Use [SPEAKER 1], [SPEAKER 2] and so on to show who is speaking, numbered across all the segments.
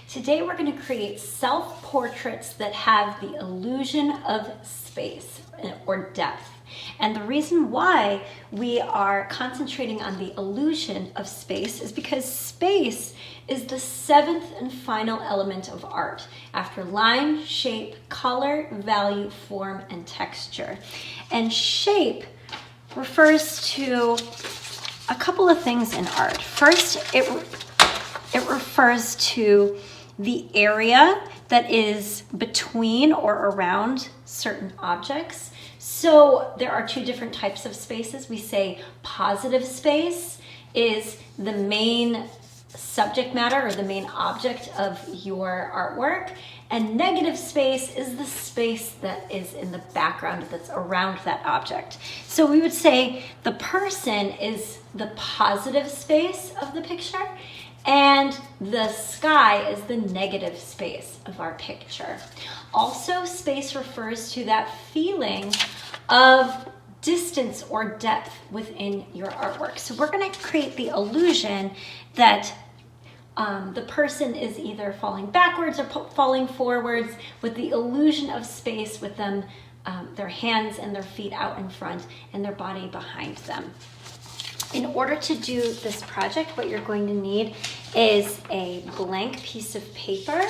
[SPEAKER 1] Today we're going to create self-portraits that have the illusion of space or depth. And the reason why we are concentrating on the illusion of space is because space is the seventh and final element of art, after line, shape, color, value, form, and texture. And shape refers to a couple of things in art. First, it refers to the area that is between or around certain objects. So there are two different types of spaces. We say positive space is the main subject matter or the main object of your artwork, and negative space is the space that is in the background that's around that object. So we would say the person is the positive space of the picture, and the sky is the negative space of our picture. Also, space refers to that feeling of distance or depth within your artwork. So we're going to create the illusion that the person is either falling backwards or falling forwards, with the illusion of space with them, their hands and their feet out in front and their body behind them. In order to do this project, what you're going to need is a blank piece of paper.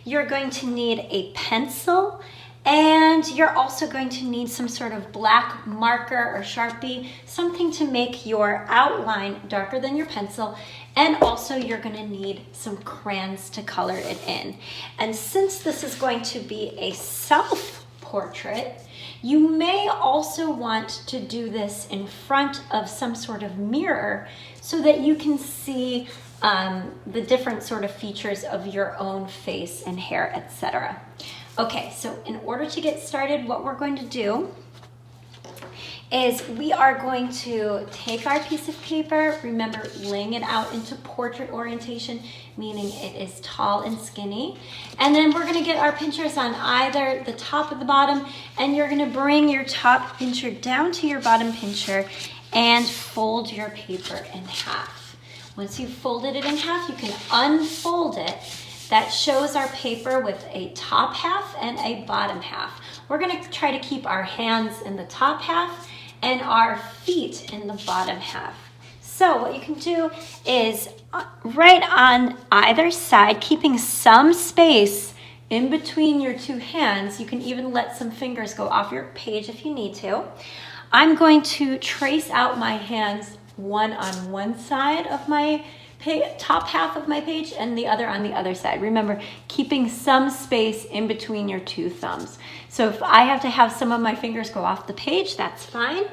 [SPEAKER 1] You're going to need a pencil, and you're also going to need some sort of black marker or Sharpie, something to make your outline darker than your pencil. And also you're going to need some crayons to color it in. And since this is going to be a self-portrait, you may also want to do this in front of some sort of mirror so that you can see the different sort of features of your own face and hair, etc. Okay, so in order to get started, what we're going to do is we are going to take our piece of paper, remember laying it out into portrait orientation, meaning it is tall and skinny. And then we're gonna get our pinchers on either the top or the bottom, and you're gonna bring your top pincher down to your bottom pincher and fold your paper in half. Once you've folded it in half, you can unfold it. That shows our paper with a top half and a bottom half. We're gonna try to keep our hands in the top half and our feet in the bottom half. So what you can do is right on either side, keeping some space in between your two hands. You can even let some fingers go off your page if you need to. I'm going to trace out my hands, one on one side of my top half of my page and the other on the other side. Remember, keeping some space in between your two thumbs. So if I have to have some of my fingers go off the page, that's fine.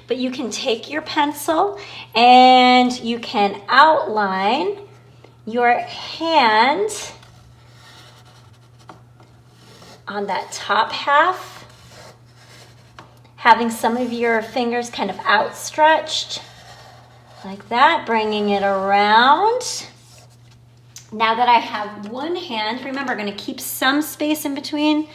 [SPEAKER 1] But you can take your pencil and you can outline your hand on that top half, having some of your fingers kind of outstretched. Like that, bringing it around. Now that I have one hand, remember, I'm going to keep some space in between,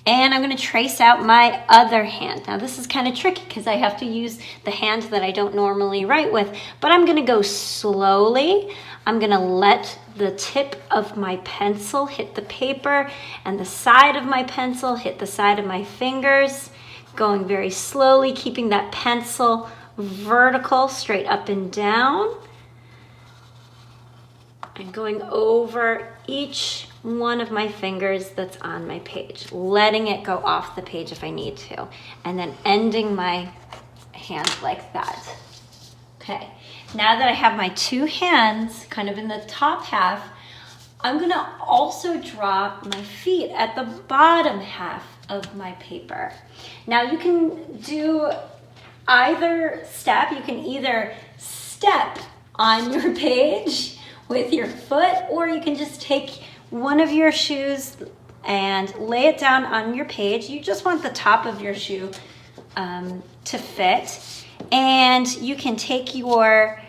[SPEAKER 1] and I'm going to trace out my other hand. Now this is kind of tricky because I have to use the hand that I don't normally write with, but I'm going to go slowly. I'm going to let the tip of my pencil hit the paper and the side of my pencil hit the side of my fingers, going very slowly, keeping that pencil vertical, straight up and down, and going over each one of my fingers that's on my page, letting it go off the page if I need to, and then ending my hand like that. Okay, now that I have my two hands kind of in the top half, I'm gonna also draw my feet at the bottom half of my paper. Now you can do either step. You can either step on your page with your foot, or you can just take one of your shoes and lay it down on your page. You just want the top of your shoe to fit. And you can take your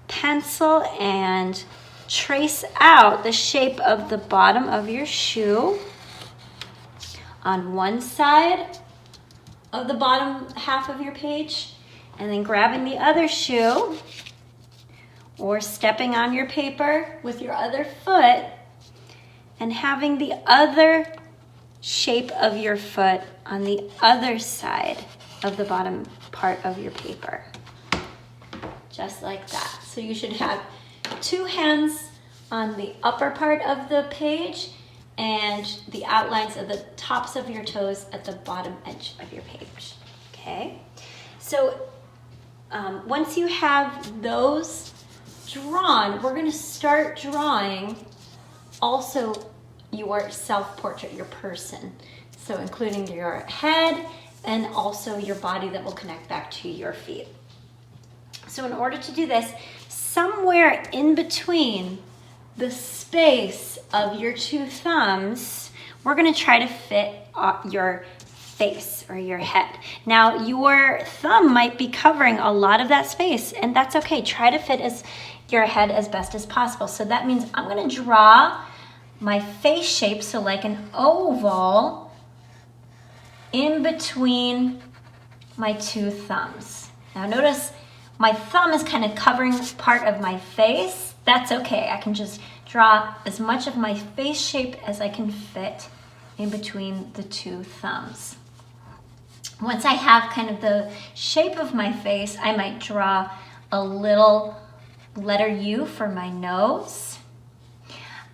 [SPEAKER 1] pencil and trace out the shape of the bottom of your shoe on one side of the bottom half of your page, and then grabbing the other shoe or stepping on your paper with your other foot and having the other shape of your foot on the other side of the bottom part of your paper. Just like that. So you should have 2 hands on the upper part of the page and the outlines of the tops of your toes at the bottom edge of your page. Okay? So once you have those drawn, we're going to start drawing also your self-portrait, your person. So including your head and also your body that will connect back to your feet. So in order to do this, somewhere in between the space of your 2 thumbs, we're going to try to fit your face or your head. Now, your thumb might be covering a lot of that space, and that's okay. Try to fit your head as best as possible. So that means I'm going to draw my face shape, so like an oval, in between my 2 thumbs. Now notice my thumb is kind of covering part of my face. That's okay. I can just draw as much of my face shape as I can fit in between the 2 thumbs. Once I have kind of the shape of my face, I might draw a little letter U for my nose.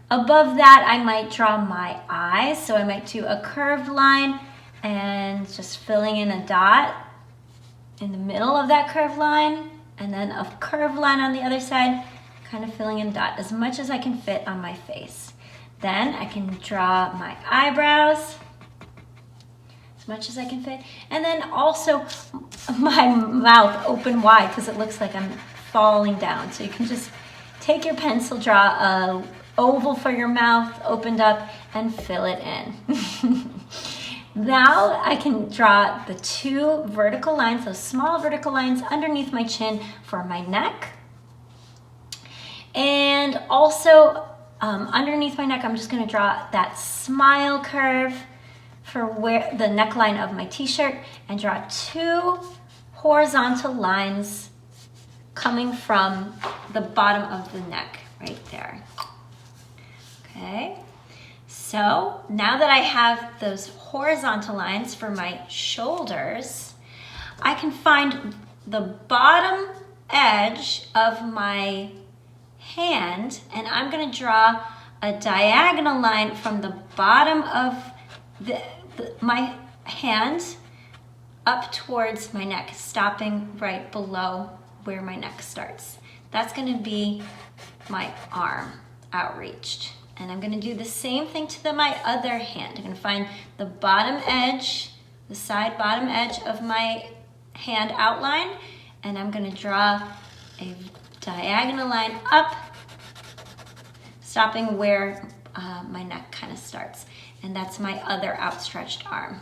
[SPEAKER 1] Above that, I might draw my eyes. So I might do a curved line and just filling in a dot in the middle of that curved line, and then a curved line on the other side, kind of filling in a dot as much as I can fit on my face. Then I can draw my eyebrows as much as I can fit, and then also my mouth open wide because it looks like I'm falling down. So you can just take your pencil, draw a oval for your mouth opened up, and fill it in. Now I can draw the 2 vertical lines, those small vertical lines underneath my chin for my neck. And also underneath my neck, I'm just going to draw that smile curve for where the neckline of my t-shirt, and draw 2 horizontal lines coming from the bottom of the neck right there. Okay. So now that I have those horizontal lines for my shoulders, I can find the bottom edge of my hand, and I'm going to draw a diagonal line from the bottom of my hand up towards my neck, stopping right below where my neck starts. That's going to be my arm outreached. And I'm going to do the same thing to my other hand. I'm going to find the bottom edge, the side bottom edge of my hand outline, and I'm going to draw a diagonal line up, stopping where my neck kind of starts. And that's my other outstretched arm.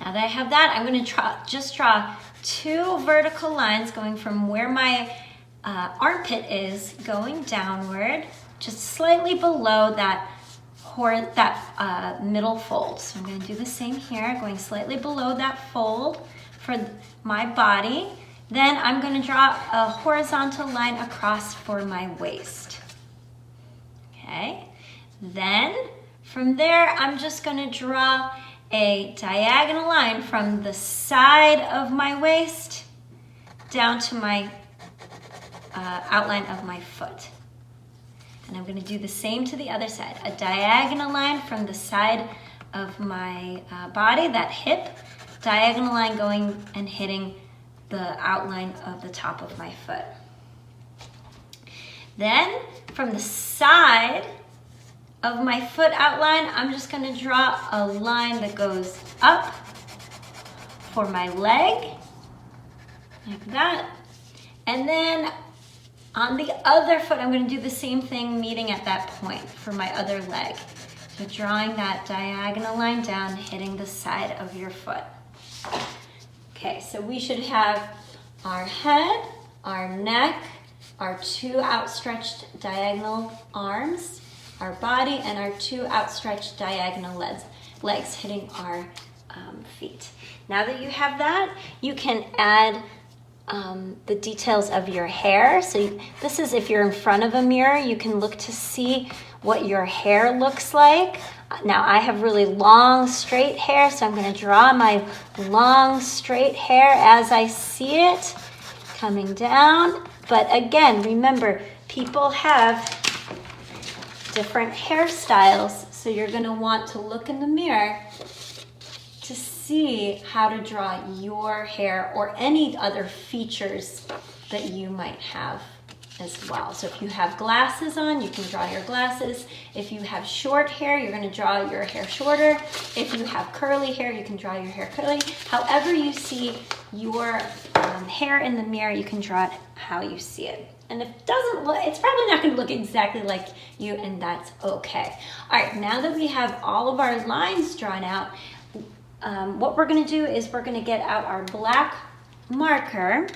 [SPEAKER 1] Now that I have that, I'm going to just draw 2 vertical lines going from where my armpit is, going downward, just slightly below that middle fold. So I'm going to do the same here, going slightly below that fold for my body. Then I'm going to draw a horizontal line across for my waist. Okay. Then from there, I'm just going to draw a diagonal line from the side of my waist down to my outline of my foot. And I'm going to do the same to the other side. A diagonal line from the side of my body, that hip, diagonal line going and hitting the outline of the top of my foot. Then from the side of my foot outline, I'm just going to draw a line that goes up for my leg, like that. And then on the other foot, I'm going to do the same thing, meeting at that point for my other leg. So drawing that diagonal line down, hitting the side of your foot. Okay, so we should have our head, our neck, our 2 outstretched diagonal arms, our body, and our 2 outstretched diagonal legs hitting our feet. Now that you have that, you can add the details of your hair. So this is if you're in front of a mirror, you can look to see what your hair looks like. Now I have really long straight hair, so I'm going to draw my long straight hair as I see it coming down. But again, remember, people have different hairstyles, so you're going to want to look in the mirror to see how to draw your hair or any other features that you might have as well. So if you have glasses on, you can draw your glasses. If you have short hair, you're going to draw your hair shorter. If you have curly hair, you can draw your hair curly. However you see your hair in the mirror, you can draw it how you see it. And if it doesn't look, it's probably not going to look exactly like you, and that's okay. All right, now that we have all of our lines drawn out, what we're going to do is we're going to get out our black marker,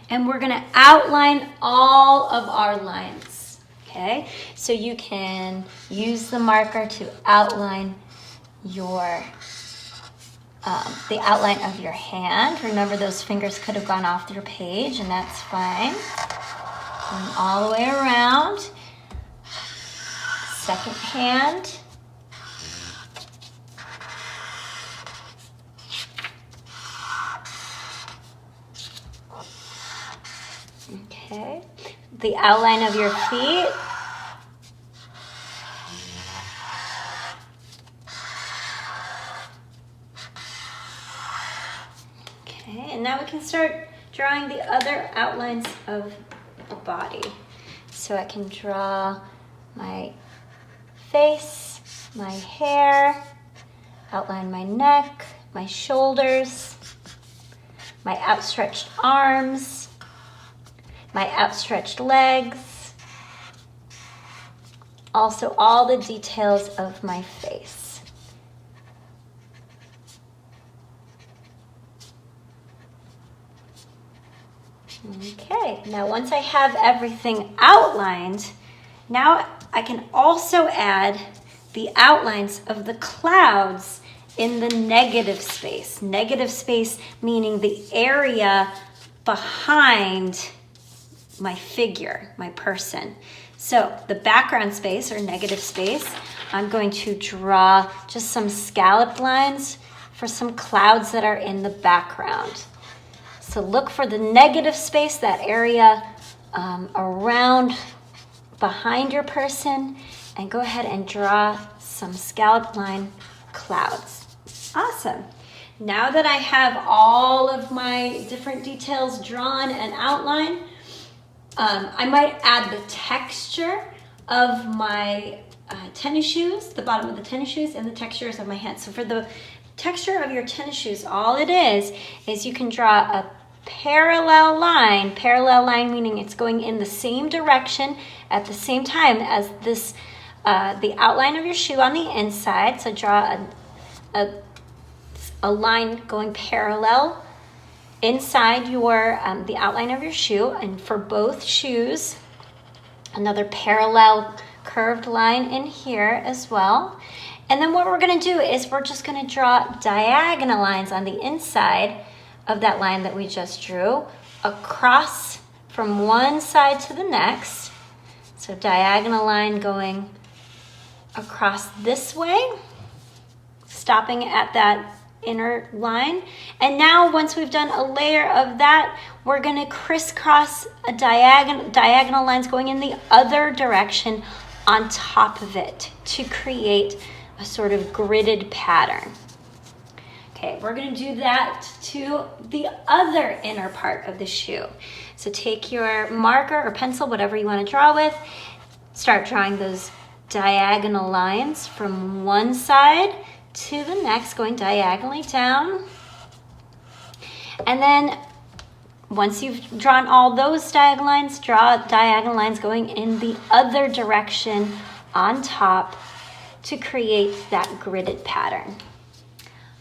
[SPEAKER 1] and we're going to outline all of our lines, okay? So you can use the marker to outline your the outline of your hand. Remember, those fingers could have gone off your page, and that's fine. Going all the way around. Second hand. Okay. The outline of your feet. And now we can start drawing the other outlines of the body. So I can draw my face, my hair, outline my neck, my shoulders, my outstretched arms, my outstretched legs, also all the details of my face. Okay, now once I have everything outlined, now I can also add the outlines of the clouds in the negative space. Negative space meaning the area behind my figure, my person. So the background space or negative space, I'm going to draw just some scalloped lines for some clouds that are in the background. So look for the negative space, that area around behind your person, and go ahead and draw some scalloped line clouds. Awesome. Now that I have all of my different details drawn and outlined, I might add the texture of my tennis shoes, the bottom of the tennis shoes, and the textures of my hands. So for the texture of your tennis shoes, all it is you can draw a parallel line meaning it's going in the same direction at the same time as this, the outline of your shoe on the inside. So draw a line going parallel inside your the outline of your shoe, and for both shoes, another parallel curved line in here as well. And then what we're going to do is we're just going to draw diagonal lines on the inside of that line that we just drew across from one side to the next. So diagonal line going across this way, stopping at that inner line. And now once we've done a layer of that, we're going to crisscross a diagonal lines going in the other direction on top of it to create a sort of gridded pattern. Okay, we're going to do that to the other inner part of the shoe. So take your marker or pencil, whatever you want to draw with, start drawing those diagonal lines from one side to the next, going diagonally down. And then once you've drawn all those diagonal lines, draw diagonal lines going in the other direction on top to create that gridded pattern.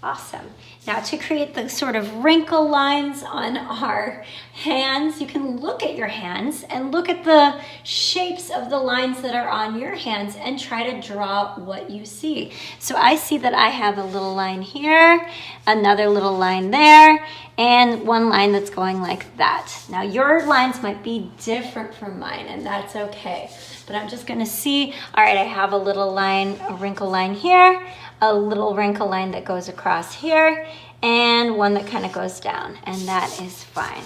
[SPEAKER 1] Awesome. Now to create the sort of wrinkle lines on our hands, you can look at your hands and look at the shapes of the lines that are on your hands and try to draw what you see. So I see that I have a little line here, another little line there, and one line that's going like that. Now your lines might be different from mine, and that's okay. But I'm just gonna see, all right, I have a little line, a wrinkle line here, a little wrinkle line that goes across here, and one that kind of goes down, and that is fine.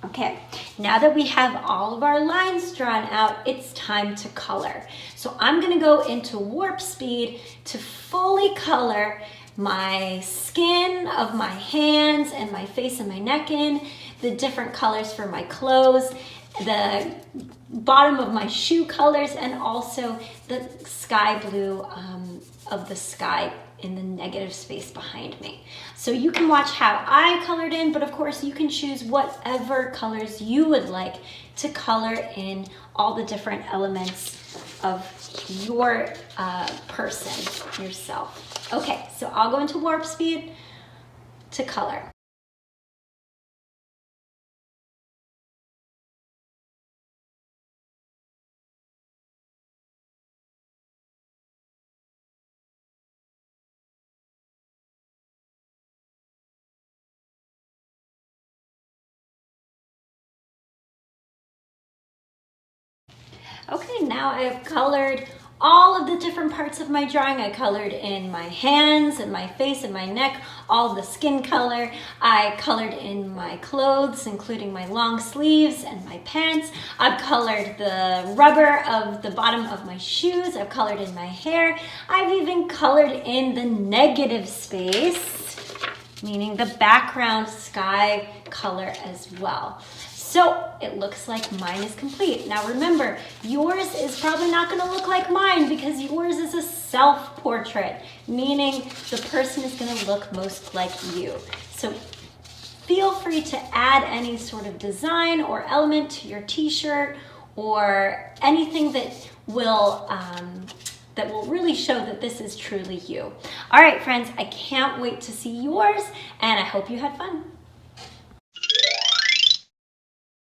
[SPEAKER 1] Okay, now that we have all of our lines drawn out, it's time to color. So I'm gonna go into Warp Speed to fully color my skin of my hands and my face and my neck in, the different colors for my clothes, the bottom of my shoe colors, and also the sky blue of the sky in the negative space behind me. So you can watch how I colored in, but of course you can choose whatever colors you would like to color in all the different elements of your person, yourself. Okay, so I'll go into Warp Speed to color. Okay, now I've colored all of the different parts of my drawing. I colored in my hands and my face and my neck, all the skin color. I colored in my clothes, including my long sleeves and my pants. I've colored the rubber of the bottom of my shoes. I've colored in my hair. I've even colored in the negative space, meaning the background sky color as well. So it looks like mine is complete. Now remember, yours is probably not gonna look like mine because yours is a self-portrait, meaning the person is gonna look most like you. So feel free to add any sort of design or element to your t-shirt or anything that will really show that this is truly you. All right, friends, I can't wait to see yours, and I hope you had fun.